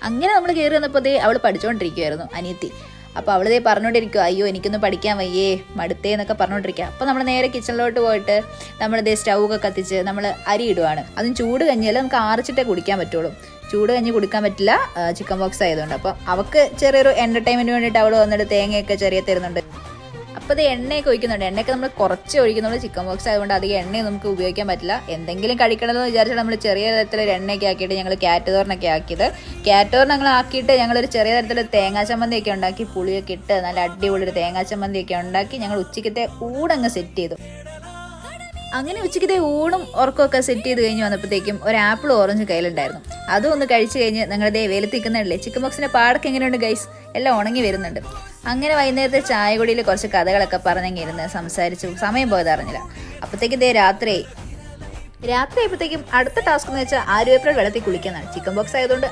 അങ്ങനെ നമ്മൾ കയറി വന്നപ്പോൾ അവൾ പഠിച്ചുകൊണ്ടിരിക്കുമായിരുന്നു അനിയത്തി. അപ്പോൾ അവളിതേ പറഞ്ഞുകൊണ്ടിരിക്കുക, അയ്യോ എനിക്കൊന്നും പഠിക്കാൻ വയ്യേ മടുത്തേ എന്നൊക്കെ പറഞ്ഞുകൊണ്ടിരിക്കുക. അപ്പോൾ നമ്മൾ നേരെ കിച്ചണിലോട്ട് പോയിട്ട് നമ്മളിതേ സ്റ്റൗ ഒക്കെ കത്തിച്ച് നമ്മൾ അരി ഇടുവാണ്. അതും ചൂട് കഞ്ഞിയല്ല, നമുക്ക് ആറിച്ചിട്ടേ കുടിക്കാൻ പറ്റുള്ളൂ. ചൂട് കഞ്ഞി കുടിക്കാൻ പറ്റില്ല ചിക്കൻ ബോക്സ് ആയതുകൊണ്ട്. അപ്പോൾ അവൾക്ക് ചെറിയൊരു എൻ്റർടൈൻമെൻറ്റ് വേണ്ടിയിട്ട് അവൾ വന്നിട്ട് തേങ്ങയൊക്കെ ചെറിയ തരുന്നുണ്ട്. അപ്പോൾ അത് എണ്ണയൊക്കെ ഒഴിക്കുന്നുണ്ട്. എണ്ണയൊക്കെ നമ്മൾ കുറച്ച് ഒഴിക്കുന്നുള്ളൂ. ചിക്കൻ ബോക്സ് ആയതുകൊണ്ട് അധികം എണ്ണയും നമുക്ക് ഉപയോഗിക്കാൻ പറ്റില്ല. എന്തെങ്കിലും കഴിക്കണമെന്ന് വിചാരിച്ചാൽ നമ്മൾ ചെറിയ തരത്തിലൊരു എണ്ണയൊക്കെ ആക്കിയിട്ട് ഞങ്ങൾ ക്യാറ്റ് തോരനൊക്കെ ആക്കിയത്. ക്യാറ്റ് തോരൻ ഞങ്ങൾ ആക്കിയിട്ട് ഞങ്ങളൊരു ചെറിയ തരത്തിലൊരു തേങ്ങാ ചമ്മന്തിയൊക്കെ ഉണ്ടാക്കി, പുളിയൊക്കെ ഇട്ട് നല്ല അടിപൊളി ഒരു തേങ്ങാ ചമ്മന്തിയൊക്കെ ഉണ്ടാക്കി ഞങ്ങൾ ഉച്ചയ്ക്കത്തെ ഊടങ്ങ് സെറ്റ് ചെയ്തു. അങ്ങനെ ഉച്ചയ്ക്കത്തെ ഊണും ഉറക്കമൊക്കെ സെറ്റ് ചെയ്ത് കഴിഞ്ഞ് വന്നപ്പോഴത്തേക്കും ഒരു ആപ്പിൾ ഓറഞ്ച് കയ്യിലുണ്ടായിരുന്നു. അതും ഒന്ന് കഴിച്ച് കഴിഞ്ഞ് നിങ്ങളുടെ വെയിലത്ത് നിൽക്കുന്നുണ്ടല്ലേ. ചിക്കൻ ബോക്സിൻ്റെ പാടൊക്കെ എങ്ങനെയുണ്ട് ഗൈസ്? എല്ലാം ഉണങ്ങി വരുന്നുണ്ട്. അങ്ങനെ വൈകുന്നേരത്തെ ചായ കുടിയിൽ കുറച്ച് കഥകളൊക്കെ പറഞ്ഞിരുന്ന് സംസാരിച്ചു. സമയം പോയത് അറിഞ്ഞില്ല. അപ്പോഴത്തേക്കും രാത്രി ആയപ്പോഴത്തേക്കും അടുത്ത ടാസ്ക് എന്ന് വെച്ചാൽ ആര്യവേപ്പില വെള്ളത്തിൽ കുളിക്കുന്നതാണ്. ചിക്കൻ ബോക്സ് ആയതുകൊണ്ട്